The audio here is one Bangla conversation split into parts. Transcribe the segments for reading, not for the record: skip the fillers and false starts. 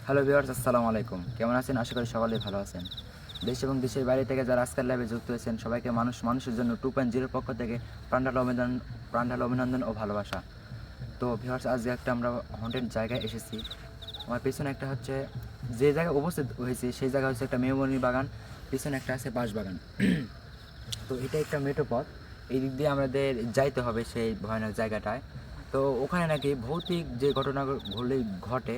হ্যালো ভিউয়ার্স, আসসালামু আলাইকুম। কেমন আছেন? আশা করি সকলেই ভালো আছেন। দেশ এবং দেশের বাইরে থেকে যারা আজকের লাইভে যুক্ত হয়েছেন সবাইকে মানুষের জন্য 2.0 পক্ষ থেকে প্রাণঢালা অভিনন্দন ও ভালোবাসা। তো ভিউয়ার্স, আজকে একটা আমরা হন্টেড জায়গায় এসেছি। আমার পিছনে একটা হচ্ছে যে জায়গায় উপস্থিত হয়েছি সেই জায়গা হচ্ছে একটা মেহগনি বাগান, পিছনে একটা আছে বাঁশ বাগান। তো এটা একটা মেঠো পথ, এই দিক দিয়ে আমাদের যাইতে হবে সেই ভয়ানক জায়গাটায়। তো ওখানে নাকি ভৌতিক যে ঘটনাগুলি ঘটে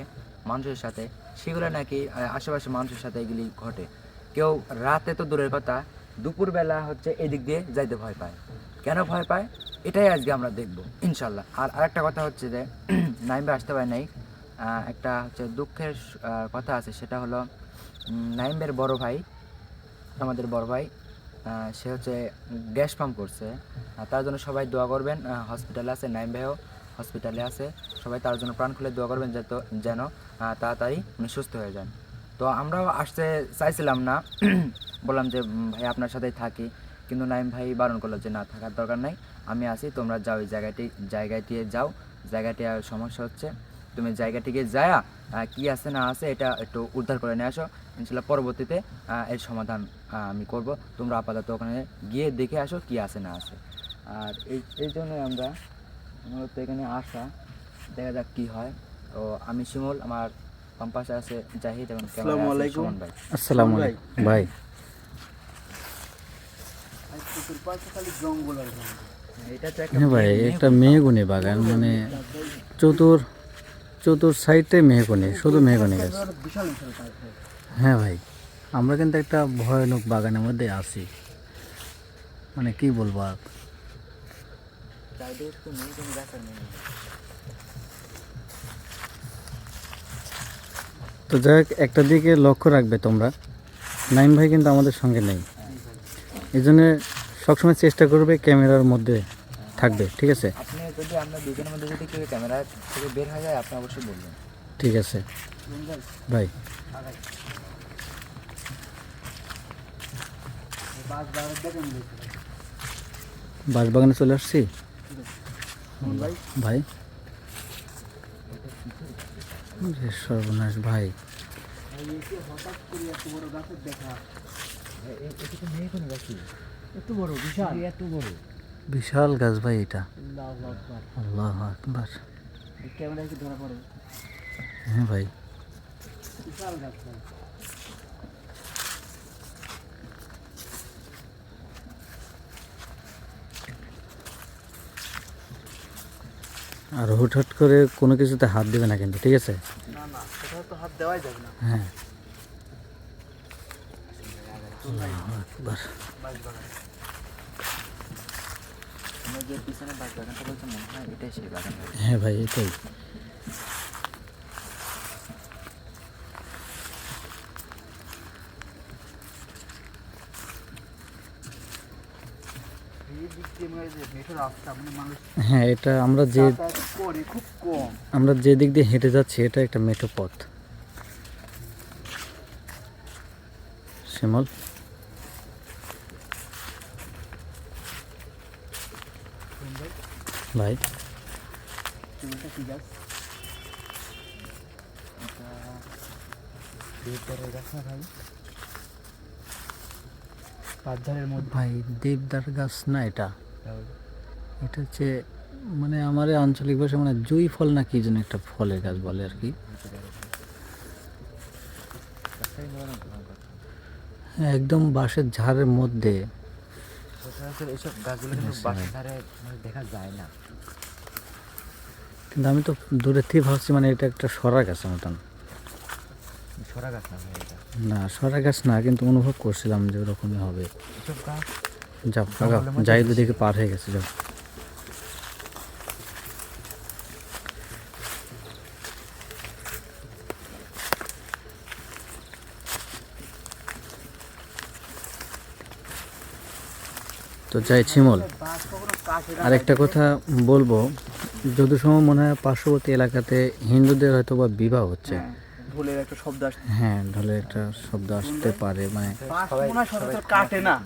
মানুষের সাথে, সেগুলো নাকি আশেপাশে মানুষের সাথে এগুলি ঘটে। কেউ রাতে তো দূরের কথা, দুপুরবেলা হচ্ছে এদিক দিয়ে যাইতে ভয় পায়। কেন ভয় পায় এটাই আজকে আমরা দেখব ইনশাল্লাহ। আর আরেকটা কথা হচ্ছে যে নাইমবে আসতে পারে নাই, একটা হচ্ছে দুঃখের কথা আছে, সেটা হলো নাইমের বড় ভাই, আমাদের বড় ভাই, সে হচ্ছে গ্যাস পাম্প করছে। তার জন্য সবাই দোয়া করবেন। হসপিটালে আছে, নাইম ভাইও হসপিটালে আছে। সবাই তার জন্য প্রাণ খুলে দোয়া করবেন যেন তাড়াতাড়ি উনি সুস্থ হয়ে যান। তো আমরাও আসতে চাইছিলাম না, বললাম যে ভাই আপনার সাথেই থাকি, কিন্তু নাইম ভাই বারণ করলো যে না, থাকার দরকার নাই, আমি আছি, তোমরা যাও, এই জায়গাটি যাও, জায়গাটি আর সমস্যা হচ্ছে, তুমি জায়গাটিকে যায়া কি আছে না আছে এটা একটু উদ্ধার করে নিয়ে আসো, ইনশাল্লাহ পরবর্তীতে এর সমাধান আমি করব। তোমরা আপাতত ওখানে গিয়ে দেখে আসো কি আছে না আছে। আর এই জন্যই আমরা মূলত এখানে আসা, দেখা যাক কি হয়। তো আমি শিমুল, আমার পাম্পাসে আছে জাহিদ এবং ক্যামেরায় আছে সুমন ভাই। আসসালামু আলাইকুম ভাই। এটা তো হ্যাঁ ভাই, একটা মেহগনি বাগান, মানে চতুর সাইডে মেহগনি, শুধু মেহগনি গাছ। হ্যাঁ ভাই, আমরা কিন্তু একটা ভয়ানক বাগানের মধ্যে আছি, মানে কি বলবো আর। তো যাই হোক, একটা দিকে লক্ষ্য রাখবে তোমরা, নাইম ভাই কিন্তু আমাদের সঙ্গে নেই, এই জন্য সবসময় চেষ্টা করবে ক্যামেরার মধ্যে থাকবে, ঠিক আছে? আপনি যদি আমরা দুজনের মধ্যে যদি কেউ ক্যামেরা থেকে বের হয়ে যায় আপনি অবশ্যই বলবেন। ঠিক আছে ভাই। বাঁশবাগানে চলে আসছি ভাই। সর্বনাশ ভাই, বিশাল গাছ ভাই এটা। আল্লাহু আকবার। হ্যাঁ ভাই, আর হুটহাট করে কোনো কিছুতে হাত দেবে না কিন্তু, ঠিক আছে? হ্যাঁ, আল্লাহু আকবার। আমরা যে পিছনে বাগানটা বলতে মনে হয় এটাই সেই বাগান। হ্যাঁ ভাই, এটাই। হ্যাঁ, এটা আমরা যে দিক দিয়ে হেঁটে যাচ্ছি এটা একটা মেঠো পথ। শিমল, ভাই ভাই, দেবদার গাছ না এটা? এটা হচ্ছে মানে আমার আঞ্চলিক ভাষা মানে জুই ফল না কি যেন একটা ফলের গাছ বলে আর কি। হ্যাঁ, একদম বাঁশের ঝাড়ের মধ্যে। এইসব গাছগুলো কিন্তু বাসার ধারে দেখা যায় না, কিন্তু আমি তো দূরের থেকে ভাবছি মানে এটা একটা সরা গাছের মতন। সরা গাছ না ভাই এটা? না, সরা গাছ না, কিন্তু অনুভব করছিলাম যে ওরকমই হবে। এসব গাছ যাও যাই, দুদিকে পার হয়ে গেছে, যাও। তো যাই শিমল, আর একটা কথা বলবো, যত সময় মনে হয় পার্শ্ববর্তী এলাকাতে হিন্দুদের হয়তো বা বিবাহ হচ্ছে, ঢোলের একটা শব্দ আসছে। হ্যাঁ ঢোলের একটা শব্দ আসতে পারে, মানে মনে হয় সচরাচর কাটে না।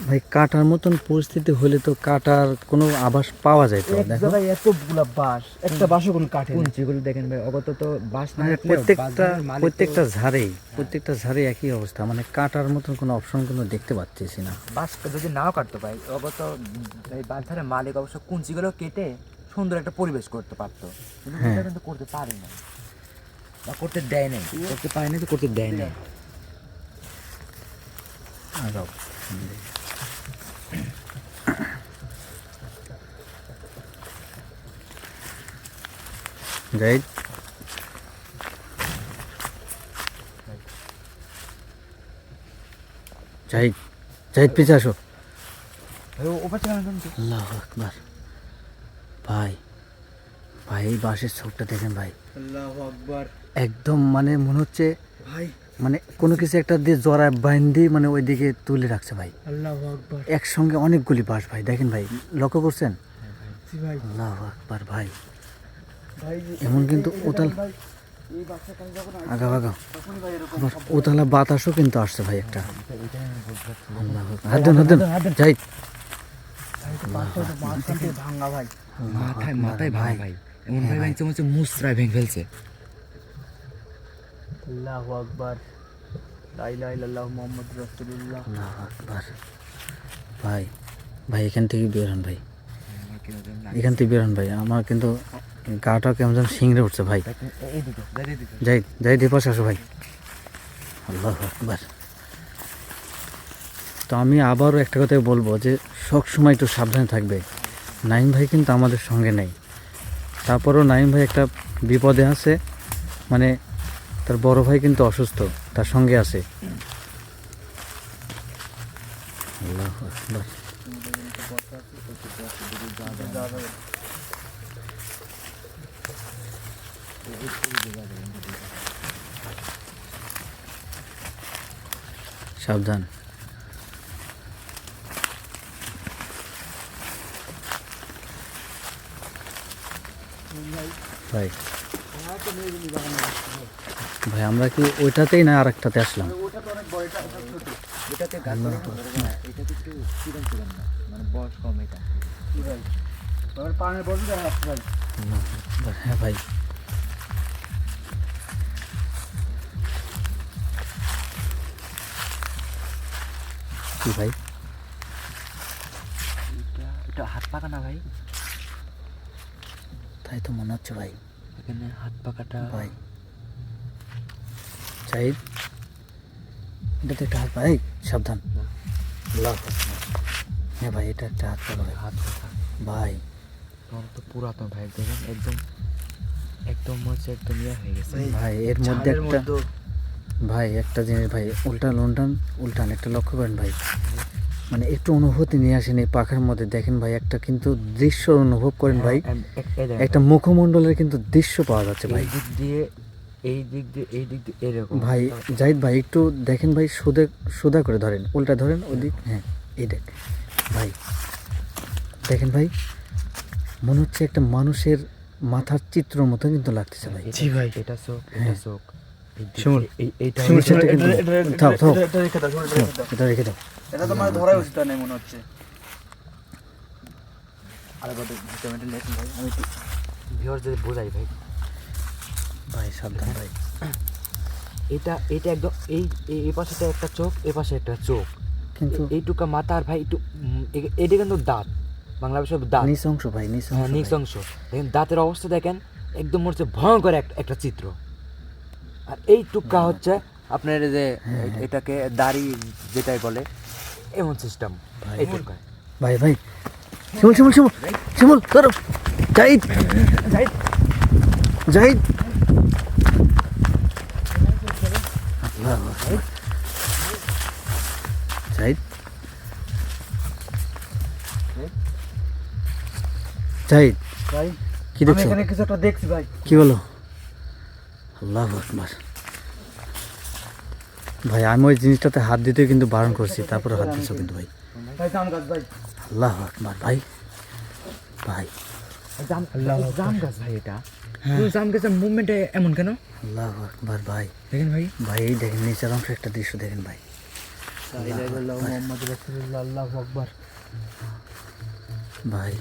ভাই কাটার মতন পরিস্থিতি হলে তো কাটার কোনো আভাস পাওয়া যায় তো। এক দেখো জায়গায় এতগুলা বাঁশ, একটা বাঁশও কোনো কাটে না। কুঞ্চিগুলো দেখেন ভাই, অগত তো বাস না মানে থাকলেও প্রত্যেকটা ঝাড়ে একই অবস্থা, মানে কাটার মতন কোনো অপশন কোনো দেখতে পাচ্ছি না। বাসটা যদি নাও কাটতো ভাই, অগত এই বাঁধারের মালিক অবশ্য কুঞ্চিগুলো কেটে সুন্দর একটা পরিবেশ করতে পারতো, কিন্তু হ্যাঁ। এটা কিন্তু করতে পারে না বা করতে দেয় নাই, করতে পারে না তো করতে দেয় নাই। আগাও জাহিদ, জাহিদ, জাহিদ পিছে আসো। ভাই ও পাচ্ছে না কিন্তু। আল্লাহু আকবার। ভাই ভাই এই বাঁশের চোখটা দেখেন ভাই, আল্লাহু আকবার। একদম মানে মনে হচ্ছে ভাই মানে কোনো কিছু একটা দিয়ে জড়ায় বাইন্ধি মানে ওইদিকে তুলে রাখছে ভাই। আল্লাহু আকবার। একসঙ্গে অনেকগুলি বাঁশ ভাই, দেখেন ভাই, লক্ষ্য করছেন? জি ভাই। আল্লাহু আকবার ভাই, ভাই এমন কিন্তু উতাল ভাই এই বাচ্চা কাল যখন আগাও আগাও, তখনই ভাই এরকম আবার উতালা বাতাসও কিন্তু আসছে ভাই একটা। আল্লাহু আকবার। হাত দেন, হাত দেন, জাহিদ। বাচ্চা তো মাঝখান থেকে ভাঙা ভাই। মাথায় মাথায় ভাই ভাই এমন ভাই ভাঙছে, মনে হচ্ছে মুসরায় ভেঙে ফেলছে। আল্লাহু আকবার। লা ইলাহা ইল্লাল্লাহু মুহাম্মাদুর রাসূলুল্লাহ। আল্লাহু আকবার। ভাই ভাই এখান থেকে বের হন ভাই, এখান থেকে বের হন ভাই, আমার কিন্তু গাটা কেমন যেন শিংড়ে উঠছে ভাই। এইদিকে এইদিকে জাহিদ, জাহিদ এ পাশে আসো ভাই। আল্লাহু আকবার। তো আমি আবারও একটা কথাই বলবো যে সবসময় একটু সাবধানে থাকবে। নাইম ভাই কিন্তু আমাদের সঙ্গে নেই, তারপরেও নাইম ভাই একটা বিপদে আছে, মানে তার বড় ভাই কিন্তু অসুস্থ, তার সঙ্গে আছে। আল্লাহু আকবার। সাবধান। ভাই ভাই আমরা কি ওইটাতেই না আর একটাতে আসলাম? ওটা তো অনেক বড়, এটা ছোট। এটাতে গাছ না, এটাতে একটু চিকন চিকন না, মানে বয়স কম এটা। জি ভাই। এবার পানের বড় দেখা যাচ্ছে ভাই। হ্যাঁ ভাই, কি ভাই? এটা হাত পাকা না ভাই, তাই তো মনে হচ্ছে ভাই। এখানে হাত পাকাটা ভাই জাহিদ, এটা তো একটা হাত ভাই, সাবধান। আল্লাহু আকবার। হ্যাঁ ভাই এটা একটা হাত পাকা ভাই। হাত পাকা ভাই তোমার তো পুরাতন ভাই, দেখেন একদম একদম হচ্ছে একদম ইয়ে হয়ে গেছে ভাই এর মধ্যে ছাদের একটা মধ্যে ভাই একটা জিনিস ভাই, উল্টান একটা লক্ষ্য করেন ভাই, মানে একটু অনুভূতি নিয়ে আসেন এই পাখার মধ্যে। দেখেন ভাই একটা কিন্তু দৃশ্য অনুভব করেন ভাই, একটা মুখমণ্ডলের কিন্তু দৃশ্য পাওয়া যাচ্ছে ভাই। এই দিক দিয়ে এই দিক দিয়ে এই দিক দিয়ে এরকম ভাই জাহিদ ভাই একটু দেখেন ভাই, সোজা করে ধরেন, উল্টা ধরেন ওদিক, হ্যাঁ এই দেখ ভাই, দেখেন ভাই মনে হচ্ছে একটা মানুষের মাথার চিত্র মতো কিন্তু লাগতেছে ভাই। জি ভাই। এটা চোখ, হ্যাঁ। এটা চোখ, এই দিক শিমুল। দিয়ে এইটা শিমুল, হচ্ছে- সেটা কিন্তু থাও, থাও। এটা রেখে দাও, এটা রেখে দাও। এটা রেখে দাও। এটা তো মানে ধরাই উচিত নেই মনে হচ্ছে। আরেকবার ভিটামিনটা লেখুন ভাই, আমি একটু ভিউয়ার যদি বোঝাই ভাই। ভাই সাবধান ভাই। এটা এটা একদম এই পাশেটা একটা চোখ, এ পাশে একটা চোখ, কিন্তু এইটুকা মাথা আর ভাই একটু এটা কিন্তু দাঁত, বাংলা ভাষায় দাঁত, নিচ অংশ ভাই, নিচ হ্যাঁ অংশ নিচ ভাই। অংশ দেখেন, দাঁতের অবস্থা দেখেন একদম মনে হচ্ছে ভয়ঙ্কর একটা চিত্র। আর এই টুকা হচ্ছে আপনার এই যে এটাকে দাড়ি যেটাই বলে এমন সিস্টেম, ভাই। এই টুকা। ভাই ভাই শিমুল, শিমুল, শিমুল, শিমুল ধরো। জাহিদ, জাহিদ। জাহিদ। আল্লাহু আকবার। জাহিদ, জাহিদ ভাই কি আমি দেখছো? এখানে কিছু একটা দেখছি ভাই। কি বলো? আল্লাহু আকবার। ভাই আমি ওই জিনিসটাতে হাত দিতে কিন্তু বারণ করছি, তারপরে হাত দিচ্ছ কিন্তু ভাই। ভাই জাম গাছ ভাই। আল্লাহু আকবার ভাই, ভাই জাম গাছ ভাই, এটা পুরো জাম গেছে, মুভমেন্টে এমন কেন? আল্লাহু আকবার ভাই। দেখেন ভাই, ভাই এই দেখেন নিচের অংশ একটা দৃশ্য দেখেন ভাই। লা ইলাহা ইল্লাল্লাহু মুহাম্মাদুর রাসূলুল্লাহ, আল্লাহু আকবার। ভাই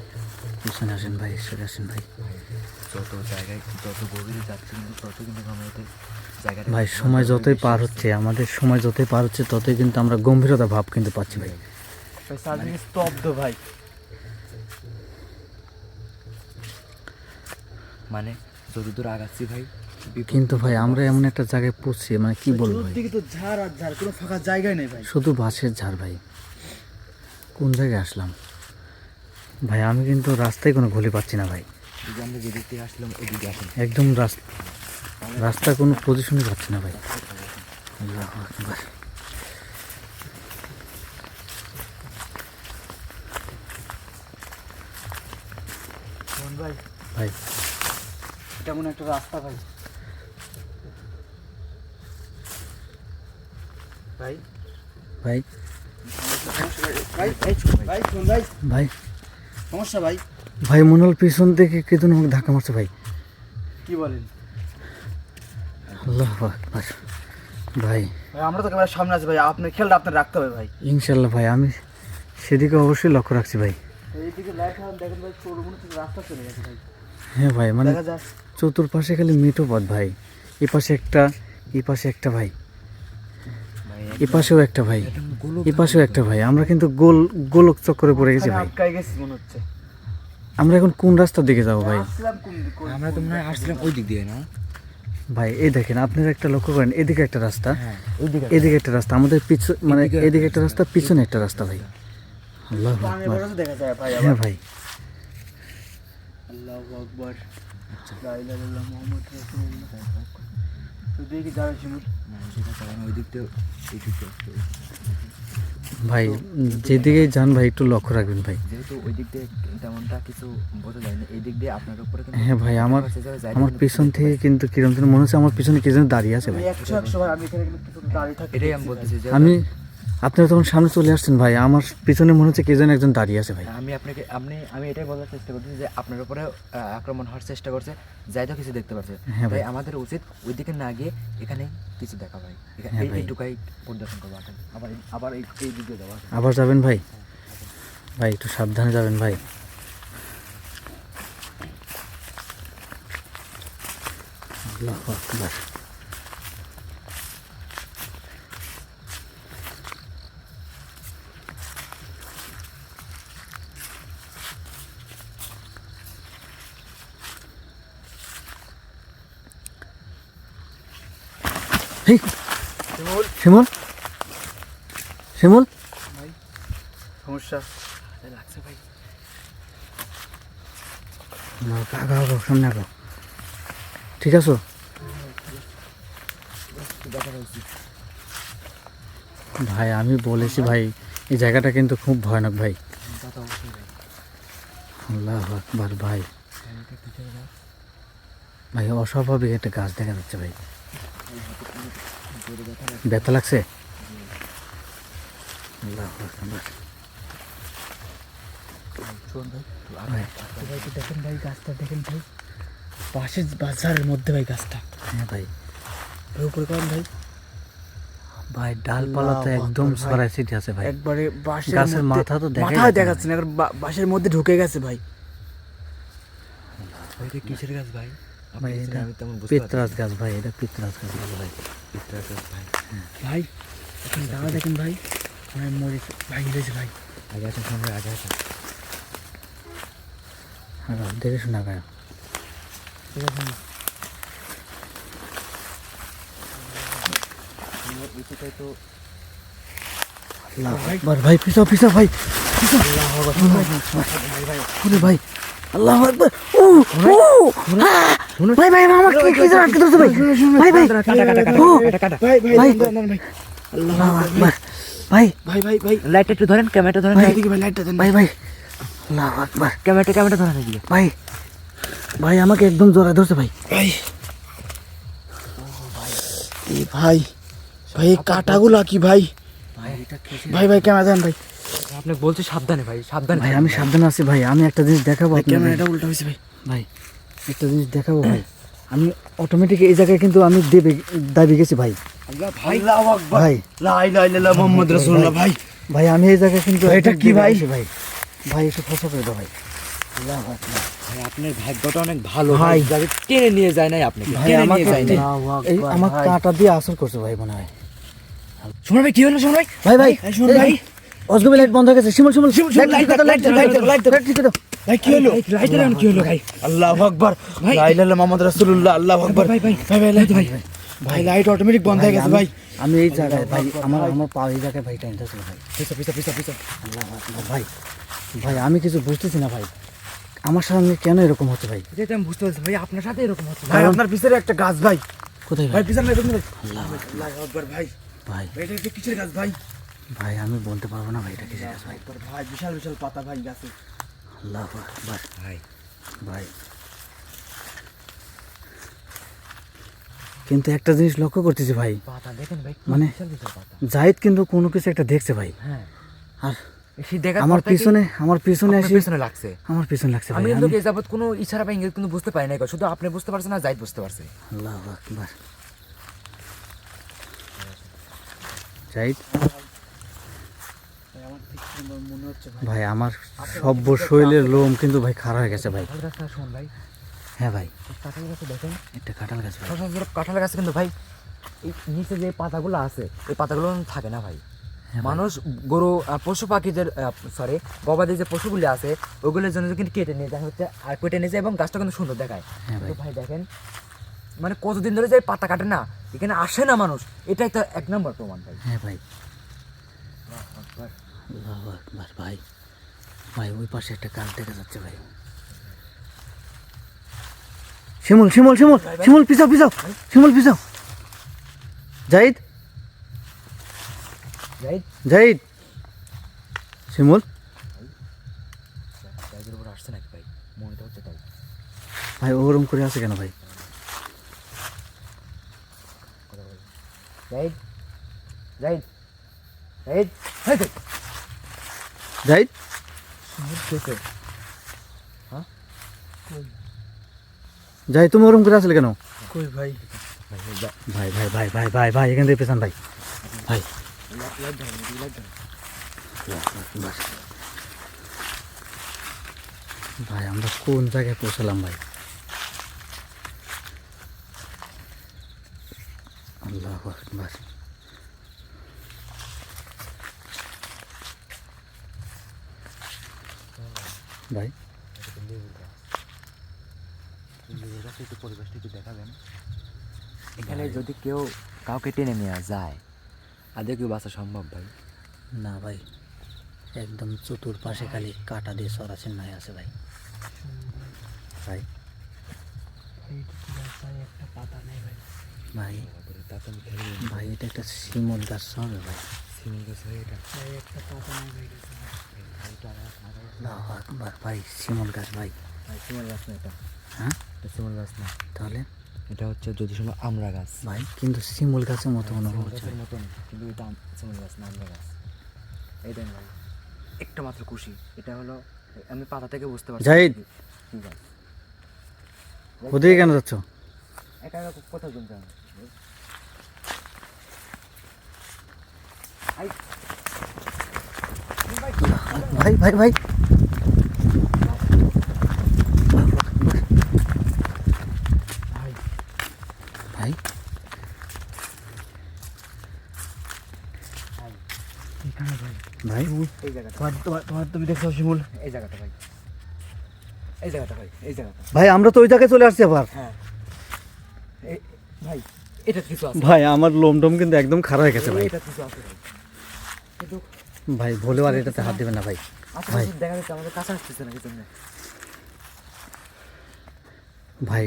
পিছনে আসেন ভাই, সরে আসেন ভাই। যত জায়গায় যত গভীরে যাচ্ছে কিন্তু তত কিন্তু আমাদের জায়গাটা ভাই সময় যতই পার হচ্ছে, আমাদের সময় যতই পার হচ্ছে ততই কিন্তু আমরা গম্ভীরতা ভাব কিন্তু পাচ্ছি ভাই। ভাই চারদিকে স্তব্ধ ভাই। মানে যত দূর আগাচ্ছি ভাই, কিন্তু ভাই আমরা এমন একটা জায়গায় পৌঁছি, মানে কি বলবো ভাই, চতুর্দিকে তো ঝাড় আর ঝাড়, কোনো ফাঁকা জায়গায় নেই ভাই। শুধু বাঁশের ঝাড় ভাই। কোন জায়গায় আসলাম ভাই? আমি কিন্তু রাস্তায় কোনো ঘুলি পাচ্ছি না ভাই। যদি আমরা যে দিক থেকে আসলাম ওইদিকে আসেন। একদম রাস্তার কোনো পজিশনই পাচ্ছি না ভাই। আল্লাহু আকবার। শোন ভাই, ভাই কেমন একটা রাস্তা ভাই। ভাই ভাই ভাই ভাই শোন ভাই, ভাই সমস্যা ভাই। ভাই মনে হল পিছন থেকে কে যেন আমাকে ধাক্কা মারছে ভাই। কি বলেন আল্লাহু আকবার। ভাই ভাই? আমরা তো ক্যামেরার সামনে আছি ভাই, আপনার খেয়ালটা আপনার রাখতে হবে ভাই। ইনশাল্লাহ ভাই, আমি সেদিকে অবশ্যই লক্ষ্য রাখছি ভাই। এইদিকে লাইট হান দেখেন ভাই, চোর মনে হচ্ছে রাস্তা চলে গেছে ভাই। হ্যাঁ ভাই, মানে দেখা যায় চতুর্পাশে খালি মৃত পথ ভাই। এ পাশে একটা, এই পাশে একটা ভাই, এ পাশেও একটা ভাই, এ পাশেও একটা ভাই। আমরা কিন্তু গোলক চক্করে পড়ে গেছি ভাই। আটকাই গেছি মনে হচ্ছে। আমরা এখন কোন রাস্তার দিকে যাবো ভাই? আসলাম কোন দিক? আমরা তো মনে হয় আসছিলাম ওই দিক দিয়ে না? ভাই এই দেখেন, আপনারা একটা লক্ষ্য করেন, এদিকে একটা রাস্তা, হ্যাঁ ওইদিকে। এদিকে একটা রাস্তা, আমাদের মানে এদিকে একটা রাস্তা, পিছনে একটা রাস্তা ভাই। আল্লাহু পানির আকবার। বরফ দেখা যায় ভাই। হ্যাঁ ভাই, আল্লাহু আকবার। লা ইলাহা ইল্লাল্লাহ মুহাম্মাদুর রাসূলুল্লাহ। তো দেখি যাবে শিমুল। না সেটা কারণ ওই দিক দিয়ে এই দিক দিয়ে ভাই যেদিকেই যান ভাই একটু লক্ষ্য রাখবেন ভাই। যেহেতু ওই দিক দিয়ে তেমনটা কিছু বোঝা যায় না, এই দিক দিয়ে আপনার উপরে কিন্তু হ্যাঁ ভাই, আমার জায়গা আমার কিন্তু পিছন থেকে কিন্তু কিরম যেন মনে হচ্ছে আমার পিছনে কে যেন দাঁড়িয়ে আছে আমি ভাই। 100 ভাই, আমি এখানে কিন্তু কিছু দাঁড়িয়ে থাকি। এটাই আমি বলতেছি যে আমি, আপনারা তখন সামনে চলে আসছেন ভাই, আমার পিছনে মনে হচ্ছে কে যেন একজন দাঁড়িয়ে আছে ভাই। আমি এটাই বলার চেষ্টা করতেছি যে আপনার উপরে আক্রমণ হওয়ার চেষ্টা করছে, যাই তো কিছু দেখতে পারছে। হ্যাঁ ভাই। তাই আমাদের উচিত ওইদিকে না গিয়ে এখানে কিছু দেখা ভাই, হ্যাঁ ভাই। এইটুকাই পরিদর্শন করবো। আবার আবার এই দিকে যাওয়া। আবার যাবেন ভাই? ভাই একটু সাবধানে যাবেন ভাই। আল্লাহু আকবার। হেই, শিমুল শিমুল শিমুল সমস্যা লাগছে ভাই। আগা আগো, সামনে আগো, ঠিক আছো? ভাই আমি বলেছি ভাই, এই জায়গাটা কিন্তু খুব ভয়ানক ভাই। আল্লাহু আকবার। ভাই ভাই অস্বাভাবিক একটা গাছ দেখা যাচ্ছে ভাই। ব্যথা লাগছে? আল্লাহু আকবার। শোন ভাই, ভাই ভাই একটু দেখেন ভাই, গাছটা দেখেন ভাই, পাশের বাজারের মধ্যে ভাই গাছটা। হ্যাঁ ভাই। ভাই উপরে করেন ভাই। ভাই ডালপালা তো আল্লাহু একদম আকবার ভাই। ছড়াই ছিটে আছে ভাই। একবারে বাঁশের গাছের মধ্যে, মাথা তো দেখাই মাথায় যাচ্ছে না দেখাচ্ছে না, একবার বাঁশের মধ্যে ঢুকে গেছে ভাই। ভাই এটা কিসের গাছ ভাই? ভাই আপনি এটা আমি তেমন বুঝতে পিত্রাজ গাছ ভাই, এটা পিত্রাজ গাছ বলে ভাই। পিত্রাজ গাছ ভাই। ভাই এখানে দাঁড়া দেখেন ভাই, মানে মরে ভাই গেছে ভাই। আগে আসেন সামনে, আগে আসেন। হ্যাঁ, দেখে শোনা গায়ে। ঠিক আছে না? এইটাই তো আল্লাহু আকবার। ভাই পিছাও পিছাও ভাই, পিছাও। ওরে ভাই, আল্লাহু আকবার। ও ও ভাই ভাই আমাকে কি যেন আটকে ধরছে ভাই। ভাই ভাই ও ভাই ভাই ভাই। দেন, দেন ভাই। আল্লাহু আকবার। ভাই ভাই ভাই ভাই লাইটটা একটু ধরেন, ক্যামেরাটা ধরেন ভাই। এদিকে ভাই লাইটটা দেন ভাই ভাই আল্লাহু আকবার। ক্যামেরাটা ধরেন এদিকে। ভাই ভাই আমাকে একদম জোরে ধরছে ভাই। ভাই। এই ভাই ভাই এই কাটাগুলা কি ভাই? ভাই এটা কিসের? ভাই ভাই ক্যামেরা দেন ভাই। আপনি বলছে সাবধানে ভাই, সাবধানে ভাই থাকবেন আমি সাবধানে আছি ভাই। আমি একটা জিনিস দেখাবো ভাই আপনাদের। ক্যামেরাটা উল্টা হয়েছে ভাই। ভাই একটা জিনিস দেখাবো ভাই। আমি অটোমেটিক এই জায়গায় কিন্তু আমি দাবি গেছি ভাই। ভাই আল্লাহু আকবার ভাই লা ইলাহা ইল্লাল্লাহ মুহাম্মদ রাসূলুল্লাহ ভাই ভাই আমি এই জায়গায় কিন্তু এটা একদম কি ভাই? দেবে গেছি ভাই। ভাই একটু ফসা করে দাও ভাই। আল্লাহু আকবার। ভাই আপনার ভাগ্যটা অনেক ভালো ভাই। ভাই, যাকে টেনে নিয়ে যায় নাই আপনাকে, ভাই টেনে আমাকে নিয়ে যায় নাই। এই আমার কাঁটা দিয়ে আসর করছে ভাই মনে হয়। শোনো ভাই, কি হলো শোনো ভাই? ভাই ভাই শোনো ভাই, অজগবি লাইট বন্ধ হয়ে গেছে। শিমুল শিমুল লাইট দাও, লাইট দাও, লাইট দাও, লাইট দাও। ভাই কি হলো লাইটের এখন কি হলো ভাই? আল্লাহু আকবার ভাই। লা ইলাহা ইল্লাল্লাহ মুহাম্মদ রাসূলুল্লাহ আল্লাহু আকবার ভাই, ভাই, ভাই লাইট ভাই ভাই লাইট অটোমেটিক বন্ধ হয়ে গেছে ভাই আমি এই জায়গায় ভাই আমার পা এই জায়গায় ভাই টাইমতেছিল ভাই। পিছা পিছা পিছা পিছা আল্লাহু আকবার ভাই। ভাই আমি কিছু বুঝতেছি না ভাই, আমার সঙ্গে কেন এরকম হচ্ছে ভাই? যেটা আমি বুঝতে পারছি ভাই, আপনার সাথে এরকম হচ্ছে ভাই আপনার পিছনে একটা গাছ ভাই কোথায় ভাই ভাই? পিছনে দেখুন ভাই আল্লাহ আল্লাহু আকবার ভাই ভাই ভাই এটা কিসের গাছ ভাই ভাই আমি বলতে পারবো না ভাই এটা কিসের গাছ ভাই। ভাই বিশাল বিশাল পাতা ভাই গাছে আল্লাহু আকবার ভাই। ভাই। কিন্তু একটা জিনিস লক্ষ্য করতেছি ভাই, পাতা দেখেন ভাই, মানে বিশাল বিশাল পাতা। জাহিদ কিন্তু কোনো কিছু একটা দেখছে ভাই। হ্যাঁ, আর সেই দেখার আমার পর থেকেই পিছনে আপনার এসে পেছনে লাগছে। আমার পিছনে লাগছে ভাই। আমি কিন্তু এই যাবত কোনো ইশারা বা ইঙ্গিত কিন্তু বুঝতে পারি নাই, শুধু আপনি বুঝতে পারছেন না, জাহিদ বুঝতে পারছে। আল্লাহু আকবার। জাহিদ আমার ঠিক মনে হচ্ছে ভাই আমার সব্য শরীরের লোম কিন্তু ভাই খারাপ হয়ে গেছে ভাই। কাঁঠাল গাছটা শোন ভাই, হ্যাঁ ভাই কাঁঠাল গাছটা দেখেন, একটা কাঁঠাল গাছ ভাই। সচরাচর কাঁঠাল গাছে কিন্তু ভাই এই নিচে যে পাতাগুলো আছে, এই পাতাগুলো থাকে না ভাই। মানুষ গরু পশু পাখিদের সরি গবাদি যে পশুগুলি আছে ওগুলোর জন্য কিন্তু কেটে নিয়ে যায় হচ্ছে, আর কেটে নিয়ে যায় এবং গাছটা কিন্তু সুন্দর দেখায়। হ্যাঁ ভাই। কিন্তু ভাই দেখেন, মানে কতদিন ধরে যে পাতা কাটে না, এখানে আসে না মানুষ, এটাই তো এক নম্বর প্রমাণ ভাই। হ্যাঁ ভাই আল্লাহু আকবার ভাই। ভাই ওই পাশে একটা গাছ দেখা যাচ্ছে ভাই। শিমুল শিমুল শিমুল শিমুল পিছাও পিছাও শিমুল পিছাও। জাহিদ জাহিদ, জাহিদ শিমুল জাহিদের উপর আসছে নাকি ভাই? মনে তো হচ্ছে তাই। ভাই ওরম করে আছে কেন ভাই? জাহিদ, জাহিদ, জাহিদ, জাহিদ, জাহিদ জাহিদ তুমি ওরম করে আসলে কেন? কই ভাই ভাই ভাই ভাই ভাই ভাই ভাই এখান থেকে পেছান ভাই। ভাই ভাই আমরা কোন জায়গায় পৌঁছালাম ভাই? আল্লাহু আকবার। ভাই পরিবেশটা একটু দেখাবেন। এখানে যদি কেউ কাউকে টেনে নেওয়া যায়, আদৌ কেউ বাঁচা সম্ভব ভাই? না ভাই, একদম চতুর্পাশে খালি কাটা দিয়ে সরাসরি নাই আছে ভাই। ভাই একটা পাতা নেই ভাই ভাই ভাই এটা একটা শিমুল গাছ হবে ভাই। সিমেন্ট গাছ ভাই এটা। ভাই একটা পাতা নেই ভাই আল্লাহু আকবার ভাই শিমুল গাছ ভাই। ভাই সিমেন্ট গাছ না এটা, হ্যাঁ এটা সিমেন্ট গাছ না, তাহলে এটা হচ্ছে যদি সময় আমরা গাছ। ভাই কিন্তু শিমুল গাছের মতো অনুভব সিমেন্ট হচ্ছে গাছের ভাই। মতন, কিন্তু এটা সিমেন্ট গাছ না, আমরা গাছ। এই দেন ভাই, একটা মাত্র খুশি, এটা হলো আমি পাতা থেকে বুঝতে পারছি। জাহিদ। কি গাছ? ওদিকে কেন যাচ্ছ? একা একা কোথাও গুনতে হবে? ভাই ভাই ভাই ভাই ভাই এই জায়গাটা, তোমার তুমি দেখছো শিমুল এই জায়গাটা ভাই, এই জায়গাটা ভাই, এই জায়গাটা। ভাই আমরা তো ওই জায়গায় চলে আসছি আবার। হ্যাঁ ভাই, এটা কিছু আছে ভাই আমার লোমডম কিন্তু একদম খারাপ হয়ে গেছে ভাই। এটা কিছু আছে ভাই, কিন্তু ভাই ভুলেও আর এটাতে হাত দেবেন না ভাই। ভাই। আশেপাশে দেখা যাচ্ছে আমাদের কাছে আসতেছে না কিছু না। ভাই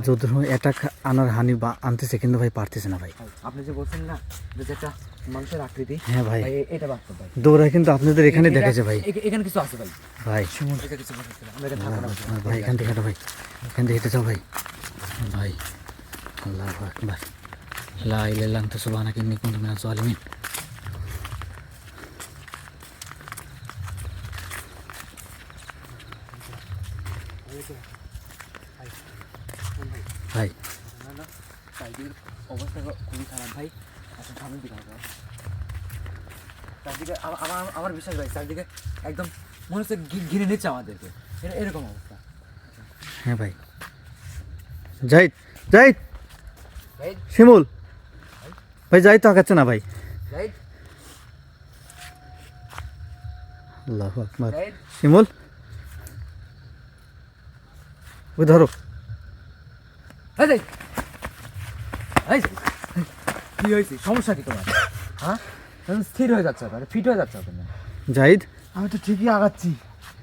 যত সময় এটা আনার হানি বা আনতেছে কিন্তু ভাই পারতেছে না ভাই। ভাই, আপনি যে বলছেন না যে একটা মানুষের আকৃতি, হ্যাঁ ভাই ভাই এটা বাস্তব ভাই। দৌড়ায় কিন্তু আপনাদের এখানে দেখাচ্ছে ভাই। এখানে কিছু আছে ভাই, ভাই এটা কিছু আছে, আমরা এখানে থাকবো না। ভাই এখান থেকে হাঁটো ভাই, এখান থেকে হেঁটে যাও ভাই। ভাই আল্লাহু আকবার লা ইলাহা ইল্লা আনতা সুবহানাকা ইন্নী কুনতু মিনাজ জালিমিন। ভাই খুবই খারাপ ভাই। আচ্ছা সামনের দিকে আসো। চারদিকে আমার বিশ্বাস ভাই, চারদিকে একদম মনে হচ্ছে ঘিরে নিচ্ছে আমাদেরকে, এরকম অবস্থা। হ্যাঁ ভাই। জাহিদ, জাহিদ, জাহিদ, শিমুল ভাই, জাহিদ তো আগাচ্ছে না ভাই। জাহিদ, আল্লাহু আকবার। জাহিদ, শিমুল ওই ধরো। এই জাহিদ, এই জাহিদ, কি হয়েছে, সমস্যা কি তোমার? হ্যাঁ, তুমি স্থির হয়ে যাচ্ছ, ফিট হয়ে যাচ্ছ তুমি। জাহিদ, আমি তো ঠিকই আগাচ্ছি,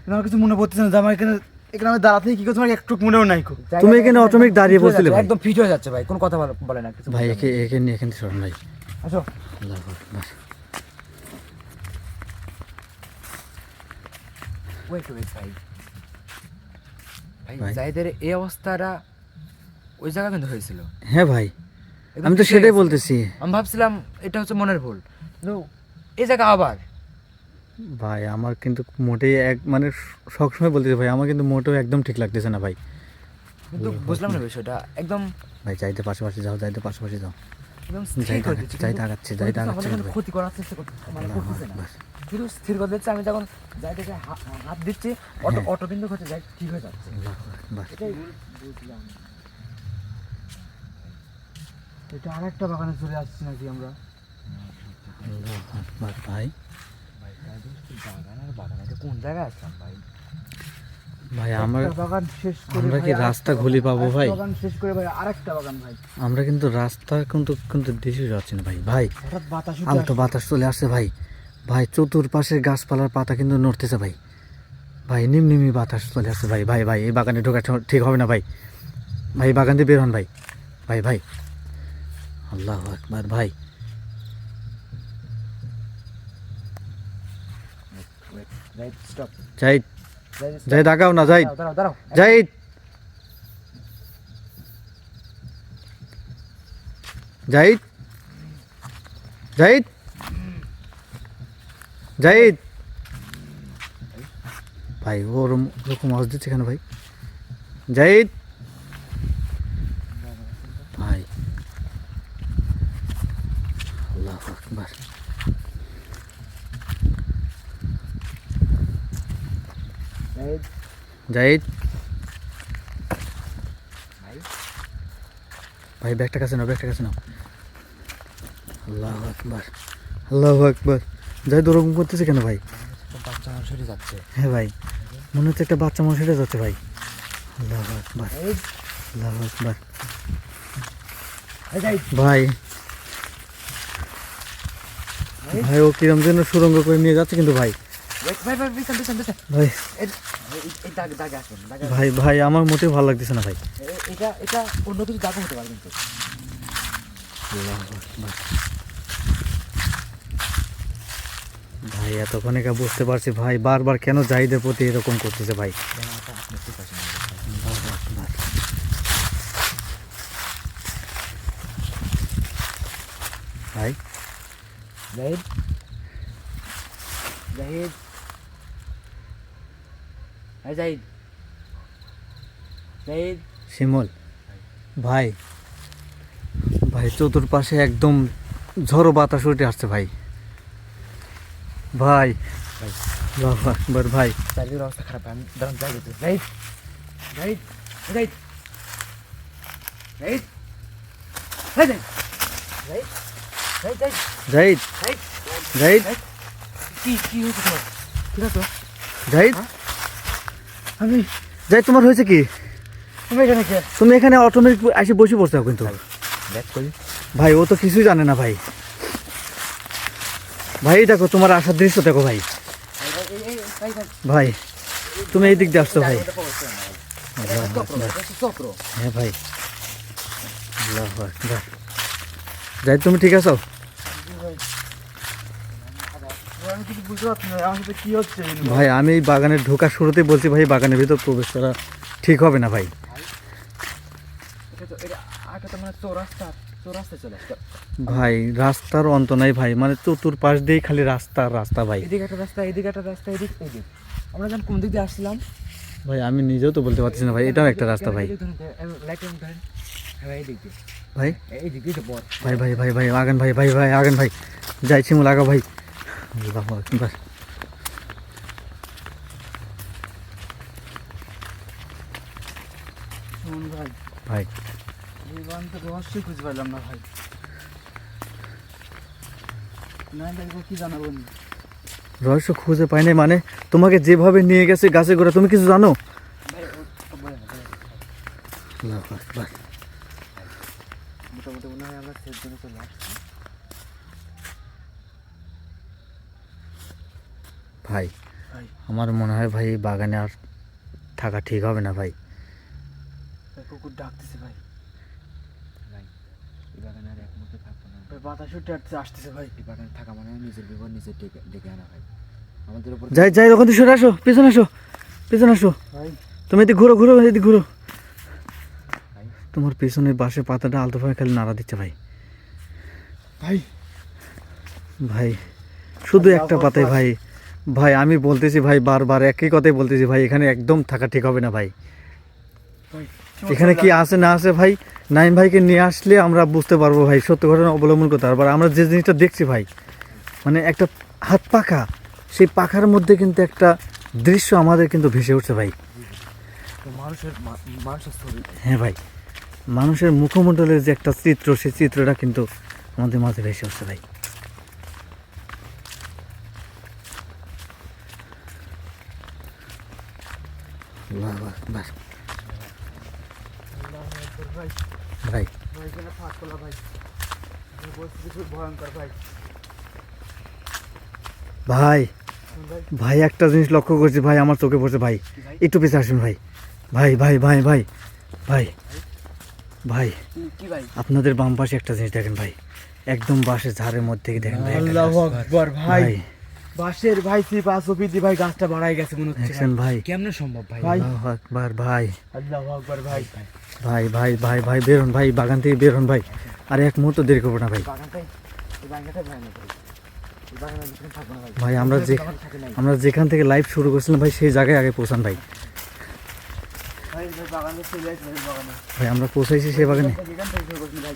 কিন্তু আমার কিছু মনে পড়তেছে না যে আমার এখানে এখানে আমি দাঁড়াতে কি করছি, আমার একটু মনেও নাই কো। তুমি এখানে অটোমেটিক দাঁড়িয়ে বসছিলে ভাই। একদম ফিট হয়ে যাচ্ছে ভাই, কোনো কথা বলে না কিছু। ভাই একে নিয়ে এখানে সরুন ভাই। আসো। আল্লাহু আকবার। ওয়েট ওয়েট ভাই, ভাই ভাই। জাহিদের এই অবস্থাটা ওই জায়গা কিন্তু হয়েছিল। হ্যাঁ ভাই, একদম আমি তো fit হয়ে সেটাই গেছে। বলতেছি আমি ভাবছিলাম এটা হচ্ছে মনের ভুল, কিন্তু এই জায়গা আবার ভাই। আমার কিন্তু মোটেই মানে সবসময় বলতেছি ভাই, আমার কিন্তু মোটেও একদম ঠিক লাগতেছে না ভাই। কিন্তু বুঝলাম না বিষয়টা, একদম ভাই যাইতে পাশাপাশি যাও, যাইতে পাশাপাশি যাও। একদম স্থির জাহিদ করে দিচ্ছে, জাহিদ কিন্তু আগাচ্ছে, জাহিদ আমাদের আগাচ্ছে কিন্তু ভাই। ক্ষতি করার চেষ্টা মানে করতেছে না, শুধু স্থির করে দিচ্ছে। আমি যখন জাহিদকে হাত দিচ্ছি, অটো কিন্তু হচ্ছে জাহিদ ঠিক হয়ে যাচ্ছে। আল্লাহু আকবার। এটাই বুঝলাম। এটা আরেকটা বাগানে চলে আসছি নাকি আমরা? আল্লাহু আকবার ভাই। ভাই বাগান আর বাগান, এটা কোন জায়গায় আসলাম ভাই? ভাই আমার একটা বাগান শেষ করে আমরা ভাই কি আরেকটা রাস্তা বাগান, খুলি পাবো আরেকটা ভাই? বাগান শেষ করে ভাই আরেকটা বাগান ভাই। আমরা কিন্তু রাস্তা কিন্তু দেশে যাচ্ছি না ভাই। ভাই হঠাৎ বাতাস উঠে আলতো আসছে। বাতাস চলে আসছে ভাই। ভাই চতুর্পাশের গাছপালার পাতা কিন্তু নড়তেছে ভাই। ভাই নিমনিমি বাতাস চলে আসছে ভাই। ভাই ভাই এই বাগানে ঢোকা ঠিক হবে না ভাই। ভাই বাগান দিয়ে বের হন ভাই। ভাই ভাই আল্লাহু আকবার ভাই। Zahid stop, Zahid, Zahid stop। জাহিদ আগাও না জাহিদ। দাঁড়াও দাঁড়াও, জাহিদ, জাহিদ, জাহিদ, জাহিদ। ভাই ওরকম আওয়াজ দিচ্ছে কেন ভাই? জাহিদ ভাই। আল্লাহু আকবার। জাহিদ জাহিদ ভাই, ভাই ব্যাগটা কাছে নাও, ব্যাগটা কাছে নাও। আল্লাহু আকবার, আল্লাহু আকবার। জাহিদ ওরকম করতেছে কেন ভাই? বাচ্চা মানুষ হেঁটে যাচ্ছে। হ্যাঁ ভাই, মনে হচ্ছে একটা বাচ্চা মানুষ হেঁটে যাচ্ছে ভাই। আল্লাহু আকবার, জাহিদ, আল্লাহু আকবার। এই জাহিদ, ভাই ভাই ও কিরম যেন সুরঙ্গ করে নিয়ে যাচ্ছে কিন্তু ভাই। wait, ভাই ভাই পিছন পিছন পিছন, ভাই এই দাগে আসুন, দাগে ভাই ভাই আমার মোটেও ভালো লাগতেছে না ভাই। এটা অন্য কিছু দাগও হতে পারে কিন্তু। আল্লাহু আকবার। ভাই এতক্ষণে বুঝতে পারছি ভাই বারবার কেন জাহিদের প্রতি এরকম করতেছে ভাই। আপনি ঠিক আছেন? আল্লাহু আকবার। ভাই জাহিদ, জাহিদ, এই জাহিদ, জাহিদ, শিমুল ভাই, ভাই চতুর্পাশে একদম ঝড়ো বাতাস উঠে আসছে ভাই। ভাই ভাই আল্লাহু আকবার ভাই। চারিদিকের অবস্থা খারাপ, আমি দাঁড়ান জাহিদ, জাহিদ, জাহিদ, জাহিদ, জাহিদ, এই জাহিদ, জাহিদ, জাহিদ, জাহিদ, জাহিদ, জাহিদ, জাহিদ, জাহিদ, কি হয়েছে তোমার? ঠিক আছে তো? জাহিদ, আমি জাহিদ তোমার হয়েছে কি? আমি এখানে কে? তুমি এখানে অটোমেটিক এসে বসে পড়ছো কিন্তু। ব্যাক করি। ভাই ও তো কিছুই জানে না ভাই। ভাই দেখো তোমার আসার দৃশ্য দেখো ভাই। ভাই তুমি এই দিক দিয়ে আসছো ভাই। আল্লাহু আকবার। চক্র। হ্যাঁ ভাই আল্লাহু আকবার। জাহিদ তুমি ঠিক আছো? আমি কিছু বুঝতে পারছি না আমার সাথে কি হচ্ছে। ভাই আমি এই বাগানে ঢোকার শুরুতেই বলছি ভাই বাগানের ভিতর প্রবেশ করা ঠিক হবে না ভাই। এটা আটা তো মানে চৌরাস্তায় চলে আসছে। ভাই রাস্তার অন্ত নাই ভাই, মানে চতুর্পাশ দিয়েই খালি রাস্তা রাস্তা ভাই। এদিকে একটা রাস্তা, এদিকে একটা রাস্তা, এদিক। আমরা যখন কোন দিক দিয়ে আসছিলাম? ভাই আমি নিজেও তো বলতে পারছি না ভাই, এটাও একটা রাস্তা ভাই। লাইট ধরেন, হ্যাঁ এদিক দিয়ে। ভাই এই দিকেই তো পর ভাই ভাই ভাই ভাই আগেন ভাই ভাই ভাই আগেন ভাই যাই শিমুল আগা ভাই আল্লাহু আকবার শুনুন ভাই ভাই এই গান তো রহস্যই খুঁজে পেলাম না ভাই নাই ভাই কি জানাবো নি? রহস্য খুঁজে পাই নাই মানে তোমাকে যেভাবে নিয়ে গেছে গাছে করে তুমি কিছু জানো ভাই আল্লাহু আকবার মোটামুটি মনে হয় আমরা সেফ জোনে চলে আসছি। ভাই ভাই আমার মনে হয় ভাই এই বাগানে আর থাকা ঠিক হবে না ভাই ভাই কুকুর ডাকতেছে ভাই ভাই এই বাগানে আর এক মুহূর্তে থাকবো না। ভাই বাতাস উঠে আসতেছে ভাই এই বাগানে থাকা মানে নিজের বিপদ নিজের ডেকে আনা ভাই। আমাদের উপর যাই যাই ওখান থেকে সরে আসো পেছনে আসো পেছনে আসো ভাই তুমি এদিকে ঘুরো ঘুরো এদিকে ঘুরো ভাই তোমার পেছনের বাসে পাতাটা আলতো ভাবে খালি নাড়া দিচ্ছে ভাই ভাই ভাই শুধু একটা পাতায় ভাই ভাই আমি বলতেছি ভাই বারবার একই কথাই বলতেছি ভাই এখানে একদম থাকা ঠিক হবে না ভাই ভাই এখানে কি আছে না আছে ভাই নাইম ভাইকে নিয়ে আসলে আমরা বুঝতে পারবো ভাই সত্য ঘটনা অবলম্বন করতে পারবো আর আমরা যে জিনিসটা দেখছি ভাই মানে একটা হাত পাখা সেই পাখার মধ্যে কিন্তু একটা দৃশ্য আমাদের কিন্তু ভেসে উঠছে ভাই তো মানুষের ছবি হ্যাঁ ভাই মানুষের মুখমণ্ডলের যে একটা চিত্র সেই চিত্রটা কিন্তু আমাদের মাঝে ভেসে উঠছে ভাই আল্লাহু আকবার। ভাই ভাই ভাই এখানে ফাঁক খোলা ভাই পরিস্থিতি খুব ভয়ঙ্কর ভাই ভাই ভাই ভাই একটা জিনিস লক্ষ্য করছি ভাই আমার চোখে পড়ছে ভাই ভাই? একটু পিছিয়ে আসুন ভাই ভাই ভাই ভাই ভাই ভাই ভাই কি ভাই আপনাদের বাম পাশে একটা জিনিস দেখেন ভাই একদম বাঁশের ঝাড়ের মধ্যে দেখেন ভাই একটা আল্লাহু গাছ। আকবার ভাই ভাই বাঁশের ভাই সিপা সফিদি ভাই গাছটা বাড়াই গেছে মনে হচ্ছে দেখছেন ভাই কেমনে সম্ভব ভাই? ভাই আল্লাহু আকবার ভাই আল্লাহু আকবার ভাই ভাই ভাই ভাই ভাই বেরোন ভাই বাগান থেকে বেরোন ভাই আর এক মুহূর্ত দেরি করবো না ভাই বাগানটাই এই বাগানটাই ভয়ানক ভাই। এই বাগানে আমি সেখানে থাকবো না ভাই। ভাই আমরা যে বাগানে থাকি নাই। আমরা যেখান থেকে লাইভ শুরু করছিলাম ভাই সেই জায়গায় আগে পৌঁছান ভাই ভাই ভাই বাগানে চলে আসবে ভাই বাগানে ভাই আমরা পৌঁছাইছি সেই বাগানে যেখান থেকে শুরু করছি ভাই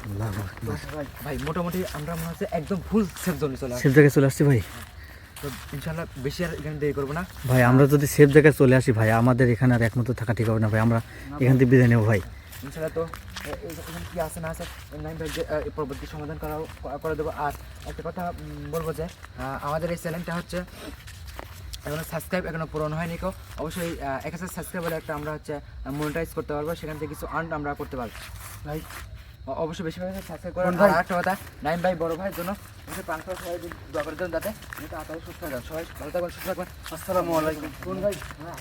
আল্লাহু আকবার। ভাই ভাই মোটামুটি আমরা মনে হচ্ছে একদম ফুল সেফ জোনে চলে আসছি। সেফ জায়গায় চলে আসছি ভাই তো ইনশাআল্লাহ বেশি আর এখানে দেরি করবো না। ভাই আমরা যদি সেফ জায়গায় চলে আসি ভাই আমাদের এখানে আর এক মুহূর্ত থাকা ঠিক হবে না ভাই আমরা এখান থেকে বিদায় নেবো ভাই ইনশাআল্লাহ তো এখানে কি আছে না আছে নাইম ভাই যে পরবর্তী সমাধান করে দেবো। আর একটা কথা বলবো যে আমাদের এই চ্যানেলটা হচ্ছে এখনো সাবস্ক্রাইব এখনো পূরণ হয়নি কেউ। অবশ্যই 1000 সাবস্ক্রাইব হলে একটা আমরা হচ্ছে মনিটাইজ করতে পারবো, সেখান থেকে কিছু আর্ন আমরা করতে পারবো ভাই অবশ্যই বেশি বেশি সাবস্ক্রাইব করেন। কোন ভাই? আর একটা কথা নাইম ভাই বড় ভাইয়ের জন্য প্রাণ করে সবাই দোয়া করে দেন যাতে তাড়াতাড়ি সুস্থ হয়ে যান। সবাই ভালো থাকবেন সুস্থ থাকবেন। আসসালামু আলাইকুম কোন ভাই হ্যাঁ